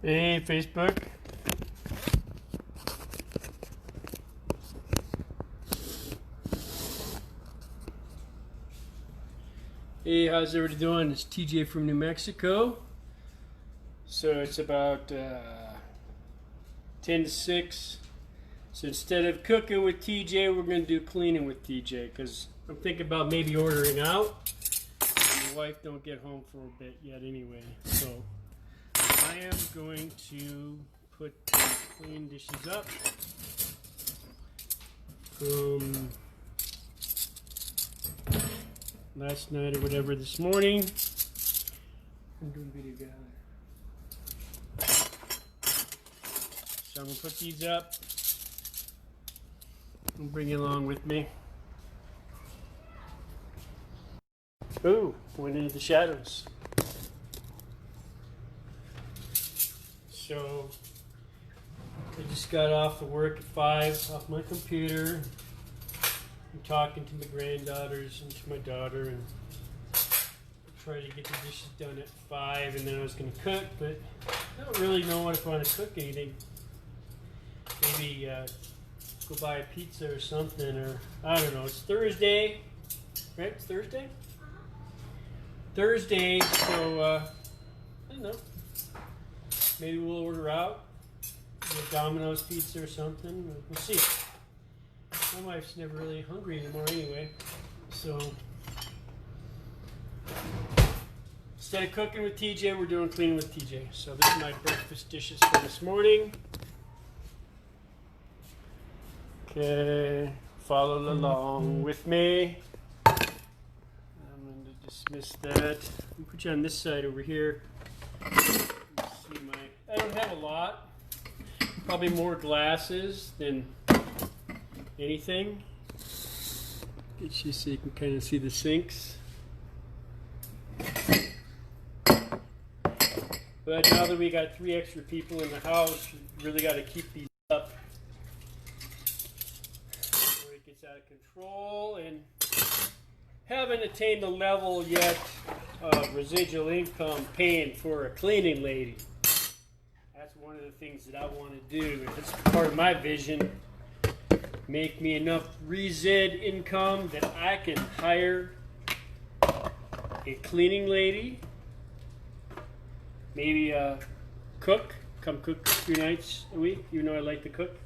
Hey, Facebook. Hey, how's everybody doing? It's TJ from New Mexico. So it's about 10 to 6. So instead of cooking with TJ, we're going to do cleaning with TJ because I'm thinking about maybe ordering out. My wife don't get home for a bit yet anyway. So I am going to put the clean dishes up. Last night or whatever this morning. I'm doing video gallery. So I'm going to put these up and bring you along with me. Ooh, went into the shadows. So I just got off of work at 5 off my computer. I'm talking to my granddaughters and to my daughter and try to get the dishes done at 5, and then I was going to cook, but I don't really know what if I want to cook anything. Maybe go buy a pizza or something, or I don't know. It's Thursday, right? It's Thursday? Thursday, so I don't know. Maybe we'll order out a Domino's pizza or something. We'll see. My wife's never really hungry anymore anyway, so instead of cooking with TJ, we're doing cleaning with TJ. So this is my breakfast dishes for this morning. Okay, follow along with me. I'm going to dismiss that. I'll put you on this side over here. See I don't have a lot. Probably more glasses than anything. Get you so you can kind of see the sinks. But now that we got 3 extra people in the house, we really got to keep these up before it gets out of control, and haven't attained the level yet of residual income paying for a cleaning lady. That's one of the things that I want to do. It's part of my vision. Make me enough resid income that I can hire a cleaning lady, maybe a cook, come cook a few nights a week. You know I like to cook.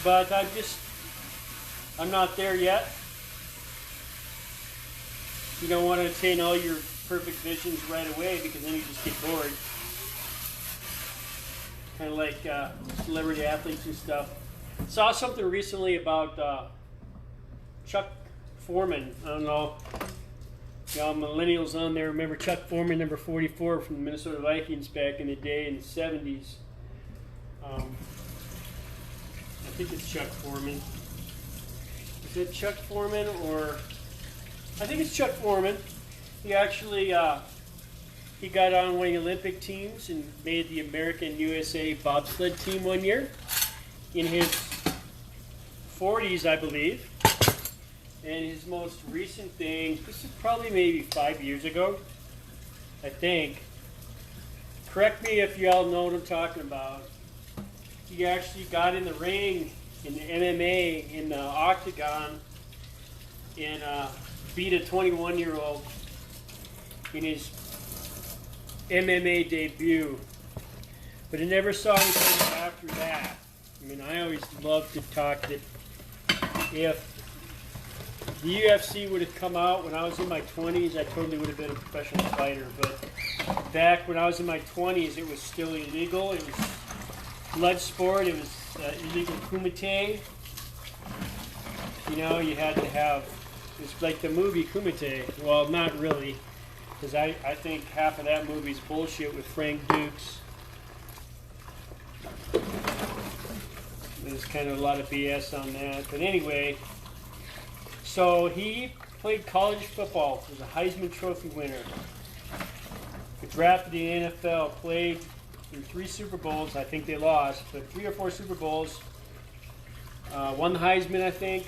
But I'm not there yet. You don't want to attain all your perfect visions right away because then you just get bored. Kind of like celebrity athletes and stuff. Saw something recently about Chuck Foreman. I don't know. Y'all millennials on there remember Chuck Foreman, number 44 from the Minnesota Vikings back in the day in the 70s. I think it's Chuck Foreman. Is it Chuck Foreman or... I think it's Chuck Foreman. He actually... he got on one of the Olympic teams and made the American USA bobsled team one year in his 40s, I believe. And his most recent thing, this is probably maybe 5 years ago, I think. Correct me if y'all know what I'm talking about. He actually got in the ring in the MMA in the octagon and beat a 21-year-old in his MMA debut, but I never saw anything after that. I mean, I always loved to talk that if the UFC would have come out when I was in my 20s, I totally would have been a professional fighter. But back when I was in my 20s, it was still illegal. It was blood sport. It was illegal kumite. You know, you had to have, it's like the movie Kumite. Well, not really. Because I think half of that movie's bullshit with Frank Dukes. There's kind of a lot of BS on that. But anyway, so he played college football. He was a Heisman Trophy winner. He drafted in the NFL, played in 3 Super Bowls. I think they lost, but 3 or 4 Super Bowls. Won the Heisman, I think.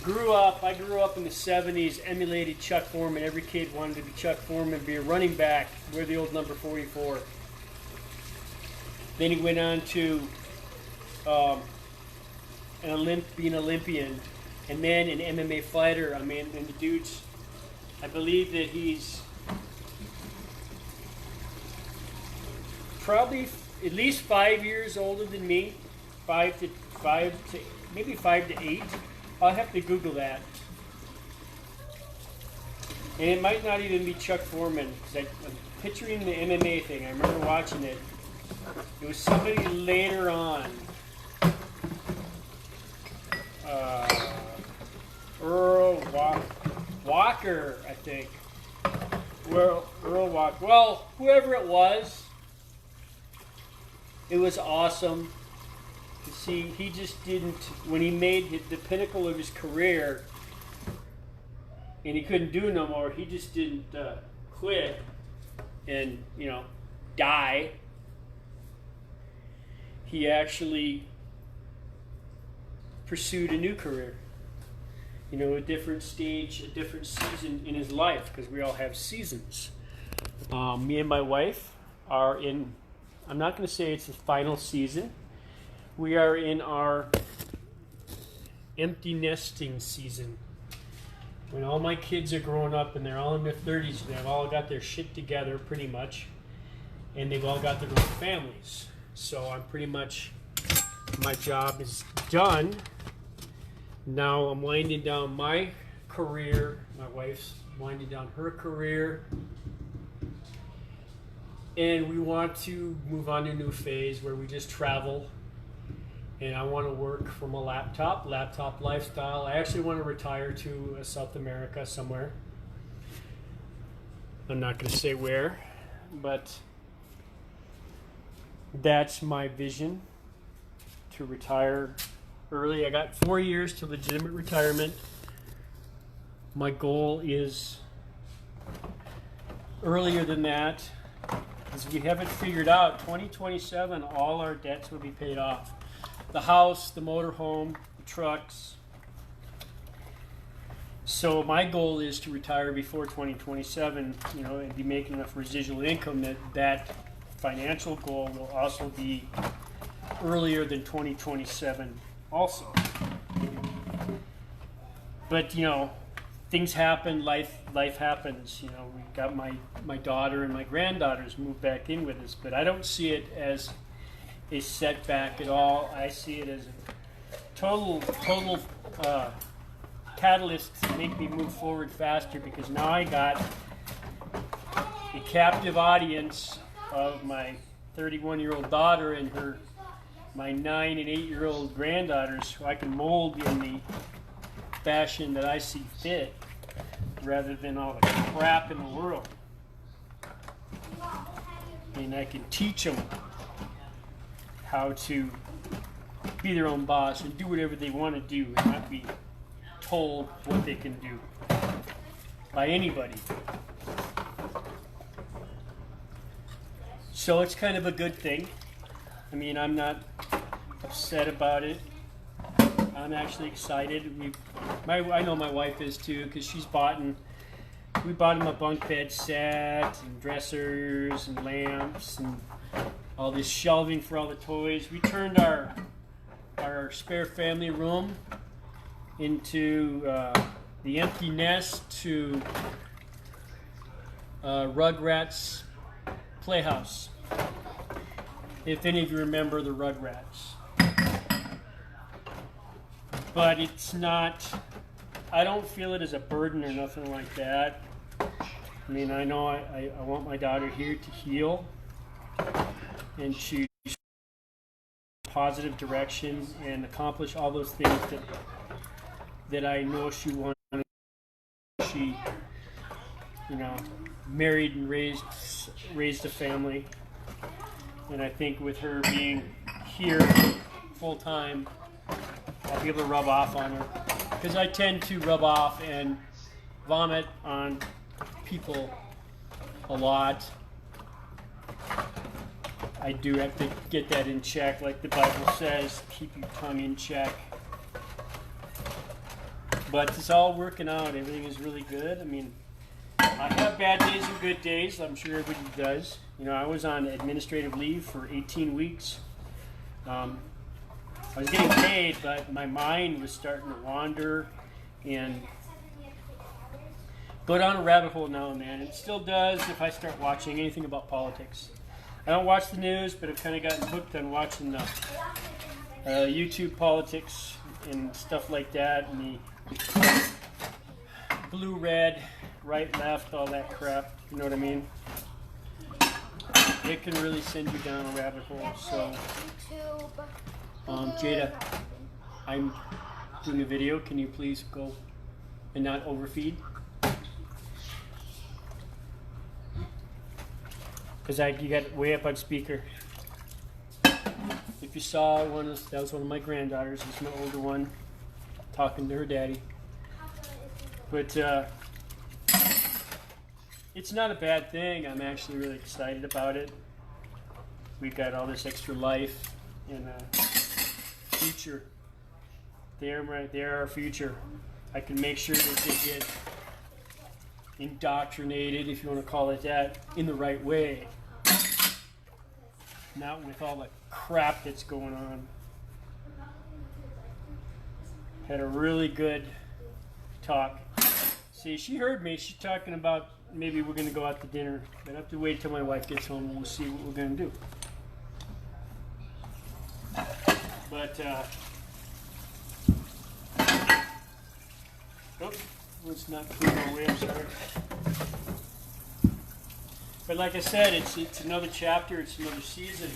I grew up in the 70s, emulated Chuck Foreman. Every kid wanted to be Chuck Foreman, be a running back, wear the old number 44. Then he went on to be an Olympian, and then an MMA fighter. I mean, and the dude's, I believe that he's probably at least 5 years older than me, maybe 5 to 8. I'll have to Google that. And it might not even be Chuck Foreman, because I'm picturing the MMA thing. I remember watching it. It was somebody later on. Earl Walker, I think. Well, Earl Walker. Well, whoever it was awesome. See, he just didn't, when he made the pinnacle of his career and he couldn't do no more, he just didn't quit and, die. He actually pursued a new career, a different stage, a different season in his life, because we all have seasons. Me and my wife are in, I'm not going to say it's the final season. We are in our empty nesting season. When all my kids are growing up and they're all in their 30s, and they've all got their shit together pretty much, and they've all got their own families. So I'm pretty much, my job is done. Now I'm winding down my career. My wife's winding down her career. And we want to move on to a new phase where we just travel. And I want to work from a laptop lifestyle. I actually want to retire to South America somewhere. I'm not going to say where, but that's my vision, to retire early. I got 4 years to legitimate retirement. My goal is earlier than that, because we haven't figured out. 2027, all our debts will be paid off. The house, the motorhome, the trucks. So my goal is to retire before 2027, and be making enough residual income that financial goal will also be earlier than 2027 also. But, things happen, life happens. We got my daughter and my granddaughters moved back in with us, but I don't see it as a setback at all. I see it as a total catalyst to make me move forward faster, because now I got a captive audience of my 31-year-old daughter and my 9 and 8-year-old granddaughters, who I can mold in the fashion that I see fit, rather than all the crap in the world. And I can teach them how to be their own boss and do whatever they want to do, and not be told what they can do by anybody. So it's kind of a good thing. I mean, I'm not upset about it. I'm actually excited. I know my wife is too, because we bought him a bunk bed set and dressers and lamps and all this shelving for all the toys. We turned our spare family room into the empty nest to Rugrats Playhouse. If any of you remember the Rugrats. But it's not, I don't feel it as a burden or nothing like that. I mean, I know I want my daughter here to heal and to positive direction and accomplish all those things that I know she wanted. She, married and raised a family. And I think with her being here full time, I'll be able to rub off on her. Because I tend to rub off and vomit on people a lot. I do have to get that in check, like the Bible says, keep your tongue in check. But it's all working out. Everything is really good. I mean, I have bad days and good days. I'm sure everybody does. You know, I was on administrative leave for 18 weeks. I was getting paid, but my mind was starting to wander and go down a rabbit hole now and then. It still does if I start watching anything about politics. I don't watch the news, but I've kind of gotten hooked on watching the YouTube politics and stuff like that, and the blue, red, right, left, all that crap. You know what I mean? It can really send you down a rabbit hole. So, Jada, I'm doing a video. Can you please go and not overfeed? Because you got it way up on speaker. If you saw that was one of my granddaughters. It's my older one talking to her daddy. But it's not a bad thing. I'm actually really excited about it. We've got all this extra life and future. They're our future. I can make sure that they get indoctrinated, if you want to call it that, in the right way. Not with all the crap that's going on. Had a really good talk. See, she heard me. She's talking about maybe we're going to go out to dinner. But I have to wait till my wife gets home and we'll see what we're going to do. But, oh, let's not clean our way, I'm sorry. But like I said, it's another chapter, it's another season.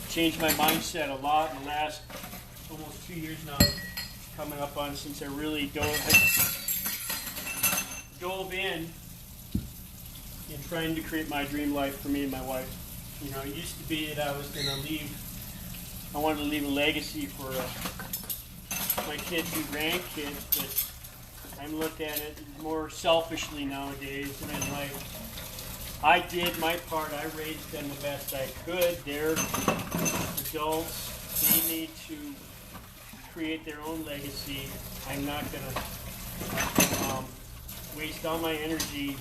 Changed my mindset a lot in the last almost 2 years now, coming up on, since I really dove in trying to create my dream life for me and my wife. You know, it used to be that I was going to I wanted to leave a legacy for my kids and grandkids, but I'm looked at it more selfishly nowadays, and I'm like, I did my part. I raised them the best I could. They're adults. They need to create their own legacy. I'm not going to waste all my energy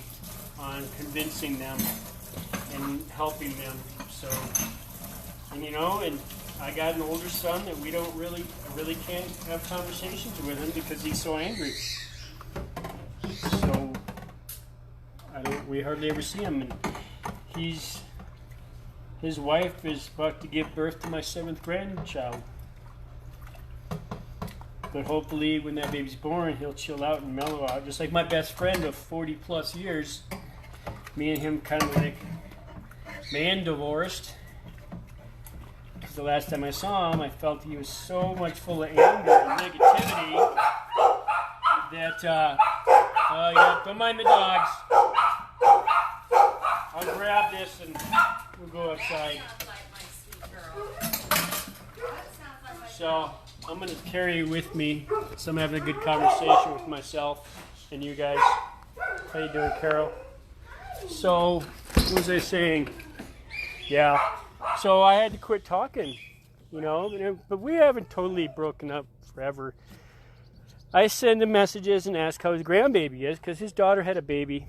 on convincing them and helping them. So, and you know, and I got an older son that I really can't have conversations with him because he's so angry. So we hardly ever see him, and his wife is about to give birth to my 7th grandchild. But hopefully when that baby's born, he'll chill out and mellow out, just like my best friend of 40 plus years. Me and him kind of like, man, divorced. Because the last time I saw him, I felt he was so much full of anger and negativity that yeah, don't mind the dogs. I'll grab this and we'll go outside. So I'm going to carry you with me, so I'm having a good conversation with myself and you guys. How you doing, Carol? So, what was I saying? Yeah. So I had to quit talking, you know, but we haven't totally broken up forever. I send him messages and ask how his grandbaby is, because his daughter had a baby,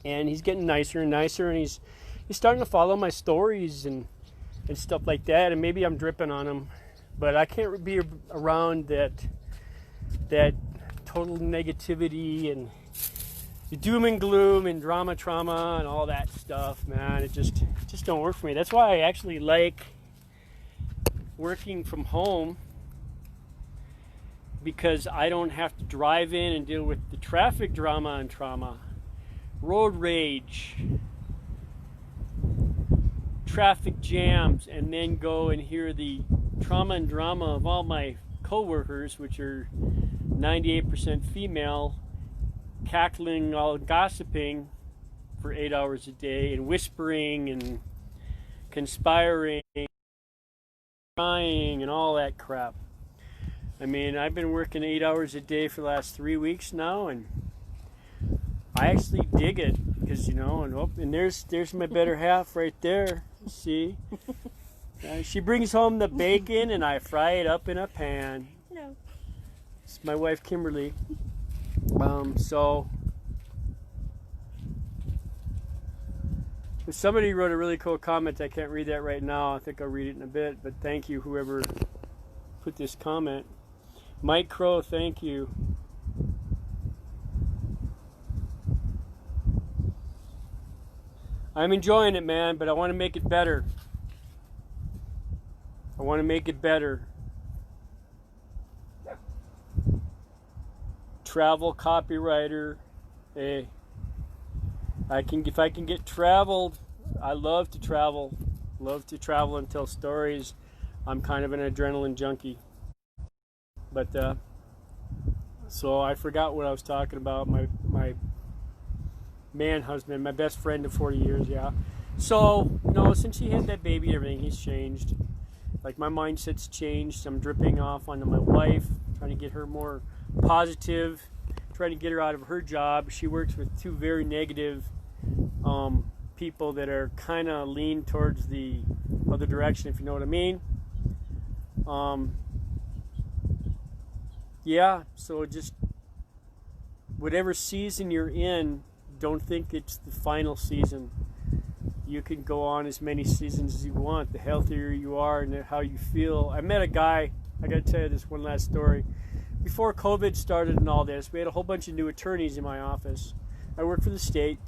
and he's getting nicer and nicer, and he's starting to follow my stories and stuff like that, and maybe I'm dripping on him, but I can't be around that total negativity and the doom and gloom and drama, trauma, and all that stuff, man. It just don't work for me. That's why I actually like working from home, because I don't have to drive in and deal with the traffic drama and trauma, road rage, traffic jams, and then go and hear the trauma and drama of all my coworkers, which are 98% female, cackling, all gossiping for 8 hours a day, and whispering and conspiring, crying, and all that crap. I mean, I've been working 8 hours a day for the last 3 weeks now, and I actually dig it, because, you know, and there's my better half right there. See? She brings home the bacon, and I fry it up in a pan. No, It's my wife Kimberly. So if somebody wrote a really cool comment, I can't read that right now. I think I'll read it in a bit, but thank you whoever put this comment. Mike Crow, thank you. I'm enjoying it, man, but I want to make it better. I want to make it better. Travel copywriter. Hey, if I can get traveled, I love to travel. Love to travel and tell stories. I'm kind of an adrenaline junkie. But so I forgot what I was talking about. My man husband, my best friend of 40 years, yeah. So, since he had that baby and everything, he's changed. Like, my mindset's changed. I'm dripping off onto my wife, trying to get her more positive, trying to get her out of her job. She works with two very negative people that are kind of lean towards the other direction, if you know what I mean. Yeah, so just whatever season you're in, don't think it's the final season. You can go on as many seasons as you want. The healthier you are and how you feel. I met a guy, I got to tell you this one last story. Before COVID started and all this, we had a whole bunch of new attorneys in my office. I work for the state,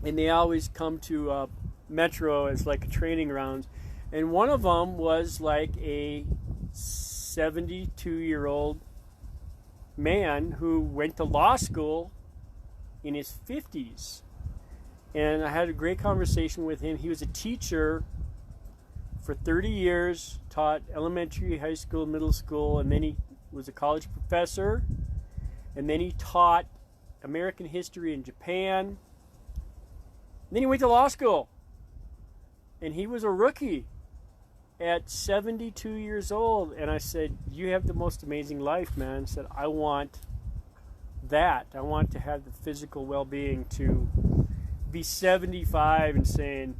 and they always come to Metro as like a training ground. And one of them was like a 72-year-old man who went to law school in his 50s. And I had a great conversation with him. He was a teacher for 30 years, taught elementary, high school, middle school, and then he was a college professor. And then he taught American history in Japan. And then he went to law school. And he was a rookie at 72 years old. And I said, you have the most amazing life, man. I said, I want that. I want to have the physical well-being to be 75 and saying,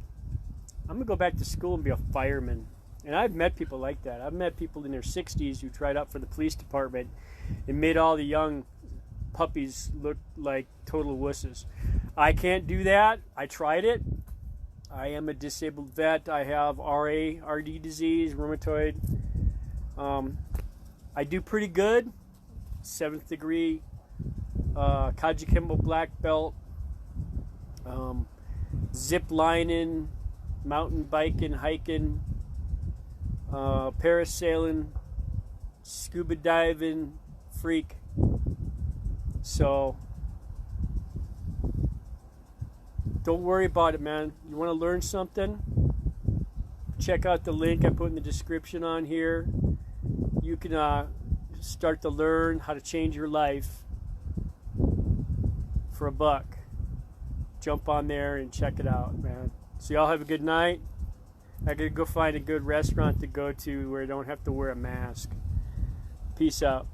I'm going to go back to school and be a fireman. And I've met people like that. I've met people in their 60s who tried out for the police department and made all the young puppies look like total wusses. I can't do that. I tried it. I am a disabled vet. I have RD disease, rheumatoid. I do pretty good. 7th degree Kajukenbo black belt. Zip lining, mountain biking, hiking, parasailing, scuba diving, freak. So don't worry about it, man. You want to learn something? Check out the link I put in the description on here. You can start to learn how to change your life for $1. Jump on there and check it out, man. So y'all have a good night. I gotta go find a good restaurant to go to where I don't have to wear a mask. Peace out.